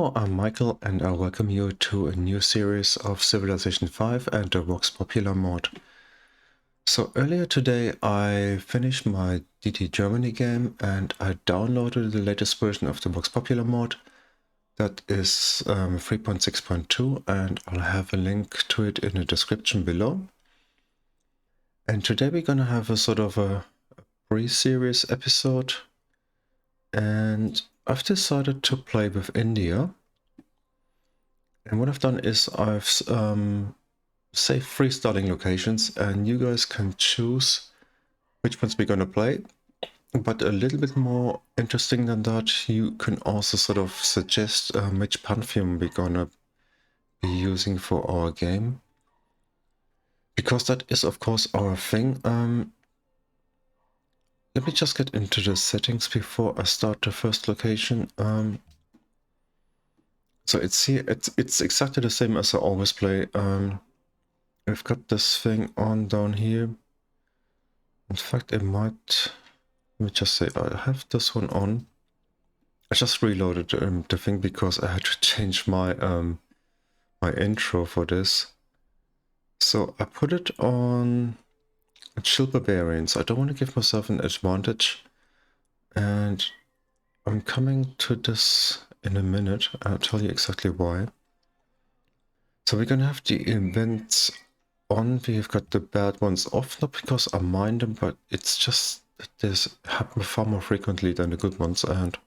Hello, I'm Michael and I welcome you to a new series of Civilization 5 and the Vox Populi Mod. So earlier today I finished my Deity Germany game and I downloaded the latest version of the Vox Populi Mod. That is 3.6.2 and I'll have a link to it in the description below. And today we're gonna have a sort of a pre-series episode, and I've decided to play with India. And what I've done is I've saved 3 starting locations, and you guys can choose which ones we're gonna play. But a little bit more interesting than that, you can also sort of suggest which pantheon we're gonna be using for our game. Because that is of course our thing. Let me just get into the settings before I start the first location. So it's here, it's exactly the same as I always play. I've got this thing on down here. In fact, let me just say I have this one on. I just reloaded the thing because I had to change my my intro for this. So I put it on Chill Barbarians. I don't want to give myself an advantage, and I'm coming to this in a minute. I'll tell you exactly why. So we're gonna have the events on. We've got the bad ones off, not because I mind them, but it's just that this happen far more frequently than the good ones, and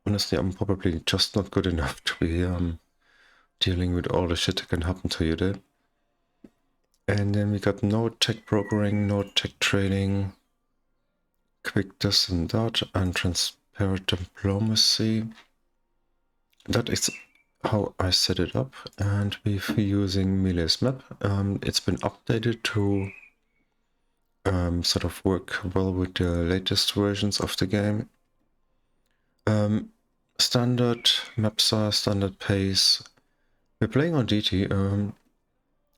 honestly I'm probably just not good enough to be dealing with all the shit that can happen to you there. And then we got no tech brokering, no tech trading, quick this and that, and transparent diplomacy. That is how I set it up, and we're using Melee's map. It's been updated to sort of work well with the latest versions of the game. Standard map size, standard pace. We're playing on Deity.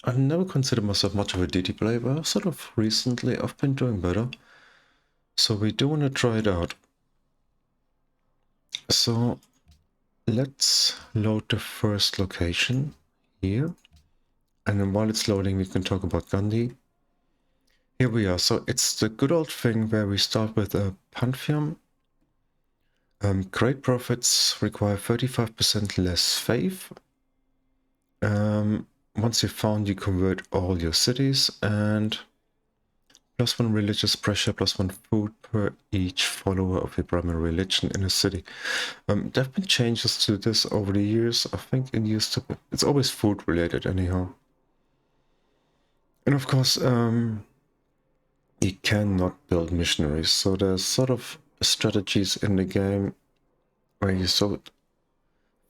I've never considered myself much of a Deity player, but sort of recently I've been doing better. So we do want to try it out. So let's load the first location here. And then while it's loading, we can talk about Gandhi. Here we are. So it's the good old thing where we start with a pantheon. Great profits require 35% less faith. Once you've found, you convert all your cities, and +1 religious pressure, +1 food per each follower of your primary religion in a city. There have been changes to this over the years. I think it used to be, it's always food related anyhow. And of course, you cannot build missionaries, so there's sort of strategies in the game where you sort of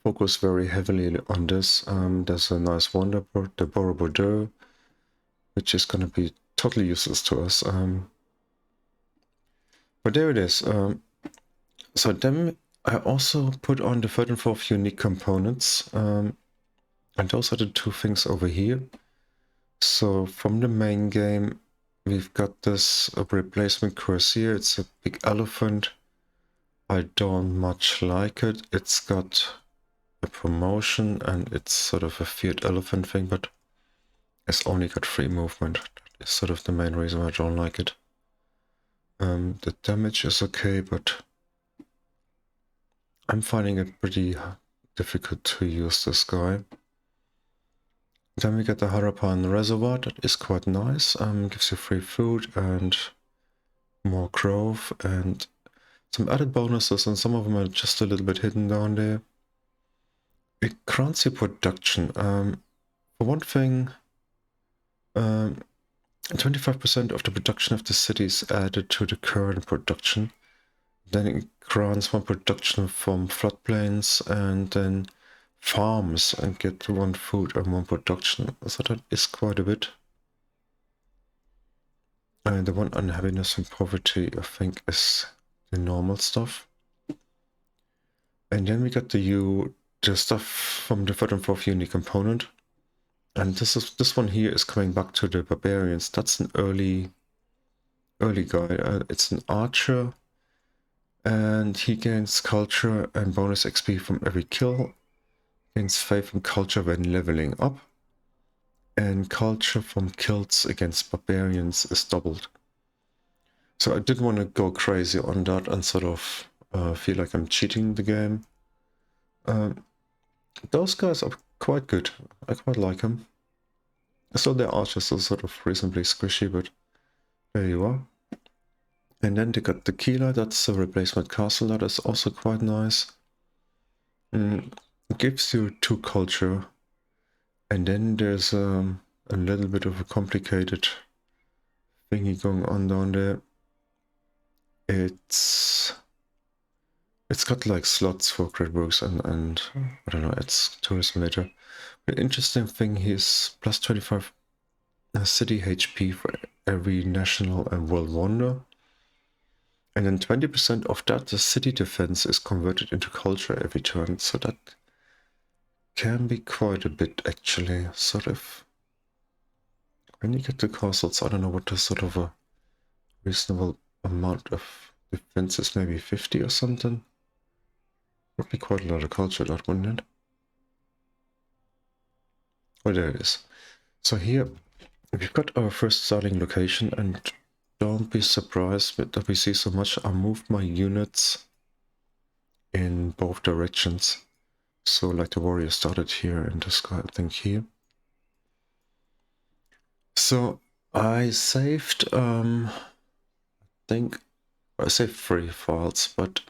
focus very heavily on this. There's a nice wonder board, the Borobudur, which is going to be totally useless to us. But there it is. So then I also put on the 3rd and 4th unique components, and those are the 2 things over here. So from the main game, we've got this replacement cuirassier. It's a big elephant. I don't much like it. It's got a promotion and it's sort of a feared elephant thing, but it's only got 3 movement. That is sort of the main reason I don't like it. The damage is okay, but I'm finding it pretty difficult to use this guy. Then we get the Harappan Reservoir. That is quite nice. Gives you free food and more growth and some added bonuses, and some of them are just a little bit hidden down there. It grants you production. For one thing, 25% of the production of the city is added to the current production. Then it grants 1 production from floodplains, and then farms and get 1 food and 1 production. So that is quite a bit. And the 1 unhappiness and poverty, I think, is the normal stuff. And then we got the stuff from the 3rd and 4th unique component. And this one here is coming back to the barbarians. That's an early guy. It's an archer. And he gains culture and bonus XP from every kill, gains faith and culture when leveling up, and culture from kills against barbarians is doubled. So I didn't want to go crazy on that and sort of feel like I'm cheating the game. Those guys are quite good. I quite like them. So their archers are sort of reasonably squishy, but there you are. And then they got the Keeler, that's a replacement castle, that is also quite nice. It gives you 2 culture. And then there's a little bit of a complicated thingy going on down there. It's got like slots for great works and I don't know, it's tourism later. The interesting thing is plus 25 city HP for every national and world wonder. And then 20% of that, the city defense is converted into culture every turn. So that can be quite a bit actually. Sort of when you get the castles, I don't know what the sort of a reasonable amount of defense is, maybe 50 or something. Would be quite a lot of culture, that wouldn't it? Oh, there it is. So here we've got our first starting location, and don't be surprised that we see so much. I moved my units in both directions. So like the warrior started here and this guy, I think, here. So I saved, I saved 3 files, but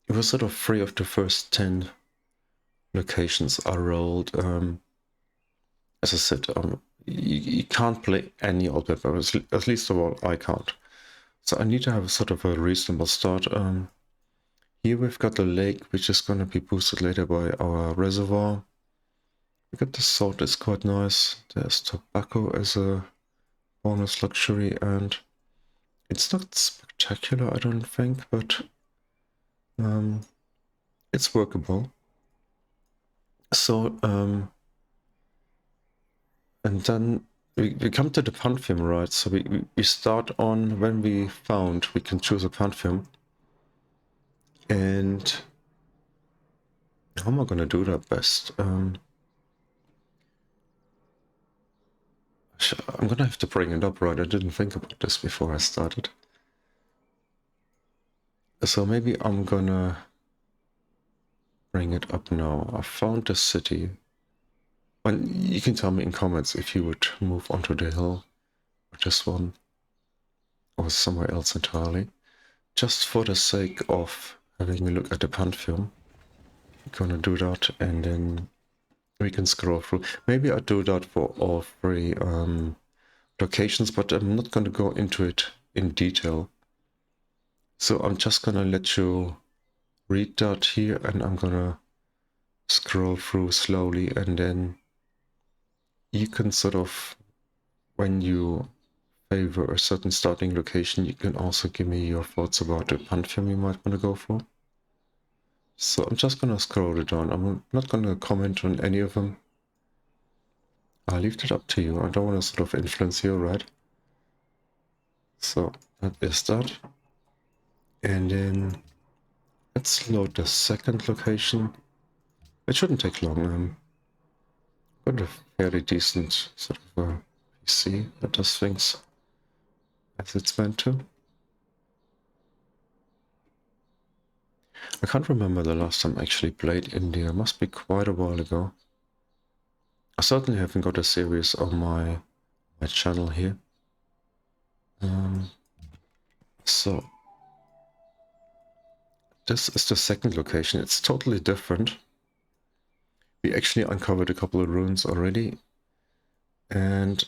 it was sort of 3 of the first 10 locations I rolled. As I said, you can't play any of them, at least of all I can't. So I need to have a sort of a reasonable start. Here we've got the lake, which is going to be boosted later by our reservoir. We got the salt, it's quite nice. There's tobacco as a bonus luxury, and it's not spectacular, I don't think, but it's workable. So, and then we come to the Pantheon, right? So we start on when we found, we can choose a Pantheon. And how am I going to do that best? I'm going to have to bring it up, right? I didn't think about this before I started. So maybe I'm going to bring it up now. I found the city. And you can tell me in comments if you would move onto the hill, or this one, or somewhere else entirely. Just for the sake of having a look at the Pantheon. I'm gonna do that, and then we can scroll through. Maybe I do that for all 3 locations, but I'm not gonna go into it in detail. So I'm just gonna let you read that here, and I'm gonna scroll through slowly, and then you can sort of, when you favor a certain starting location, you can also give me your thoughts about the Pantheon you might want to go for. So I'm just gonna scroll it down. I'm not gonna comment on any of them. I'll leave that up to you. I don't want to sort of influence you, right? So that is that. And then let's load the second location. It shouldn't take long. Got a fairly decent sort of PC that does things as it's meant to. I can't remember the last time I actually played India. Must be quite a while ago. I certainly haven't got a series on my channel here. So this is the second location. It's totally different. We actually uncovered a couple of ruins already. And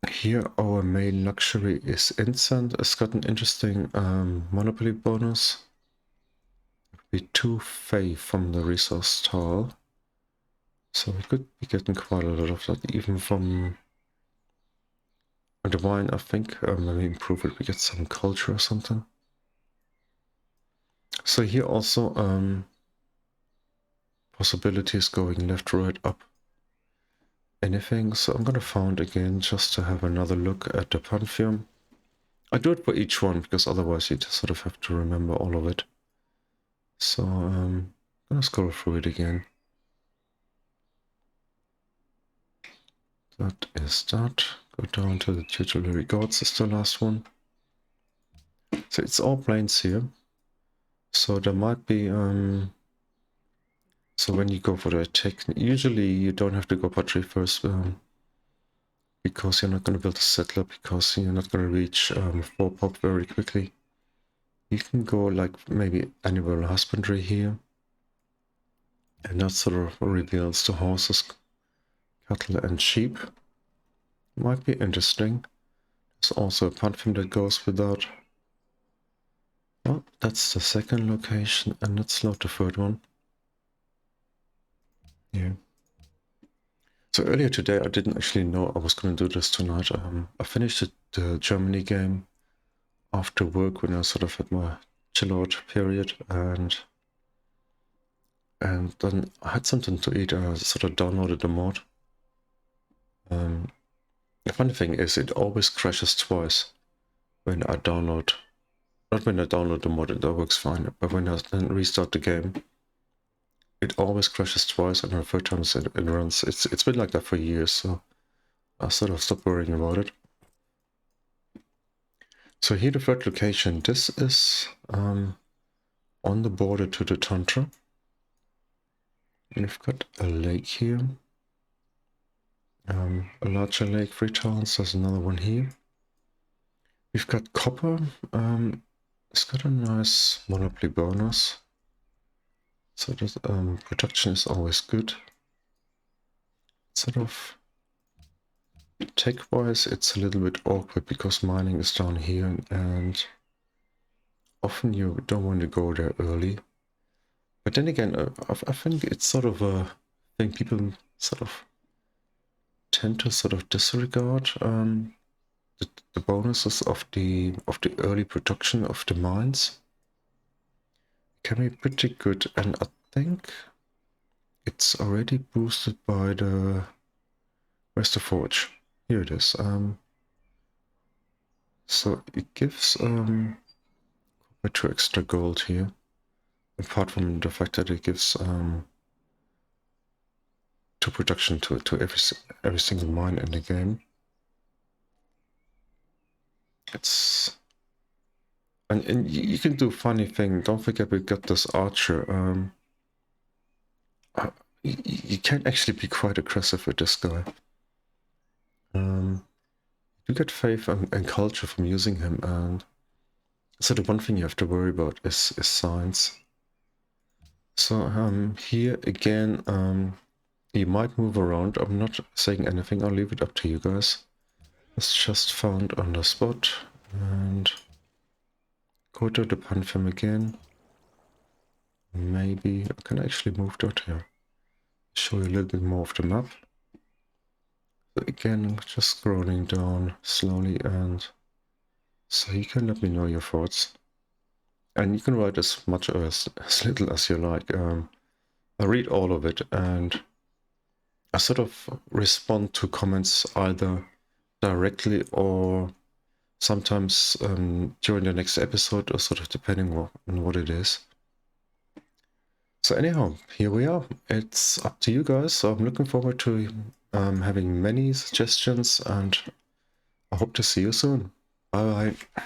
here our main luxury is incense. It's got an interesting monopoly bonus. It would be 2 Fey from the resource tile. So we could be getting quite a lot of that, even from the wine, I think. When we improve it, we get some culture or something. So here also possibilities going left, right, up, anything. So I'm gonna found again just to have another look at the Pantheon. I do it for each one because otherwise you just sort of have to remember all of it. So I'm gonna scroll through it again. That is that. Go down to the tutorial regards is the last one. So it's all planes here. So there might be so when you go for the attack, usually you don't have to go patry first because you're not going to build a settler, because you're not going to reach 4 pop very quickly. You can go like maybe animal husbandry here, and that sort of reveals the horses, cattle and sheep. Might be interesting. There's also a pantheon that goes with that. Well, that's the second location, and let's load the third one. Yeah. So earlier today, I didn't actually know I was going to do this tonight. I finished the Germany game after work when I sort of had my chill out period, and then I had something to eat, and I sort of downloaded the mod. The funny thing is, it always crashes twice when I download. Not when I download the mod, it all works fine, but when I then restart the game, it always crashes twice, and the third time it runs. It's been like that for years, so I sort of stopped worrying about it. So here the third location, this is on the border to the Tundra. We've got a lake here, a larger lake, 3 towns, there's another one here. We've got copper, it's got a nice monopoly bonus, so that production is always good. Sort of tech-wise, it's a little bit awkward because mining is down here, and often you don't want to go there early. But then again, I think it's sort of a thing people sort of tend to sort of disregard the bonuses of the early production of the mines. Can be pretty good, and I think it's already boosted by the where's the forge? Here it is. So it gives 2 extra gold here, apart from the fact that it gives 2 production to every single mine in the game. It's and you can do funny thing. Don't forget we got this archer. You can actually be quite aggressive with this guy. You get faith and culture from using him, and so the one thing you have to worry about is science. So here again, you might move around. I'm not saying anything. I'll leave it up to you guys. It's just found on the spot, and go to the pantheon again. Maybe I can actually move that here. Show you a little bit more of the map. So again, just scrolling down slowly, and so you can let me know your thoughts. And you can write as much or as little as you like. I read all of it, and I sort of respond to comments either directly or sometimes during the next episode, or sort of depending on what it is. So anyhow, here we are. It's up to you guys. So I'm looking forward to having many suggestions, and I hope to see you soon. Bye bye.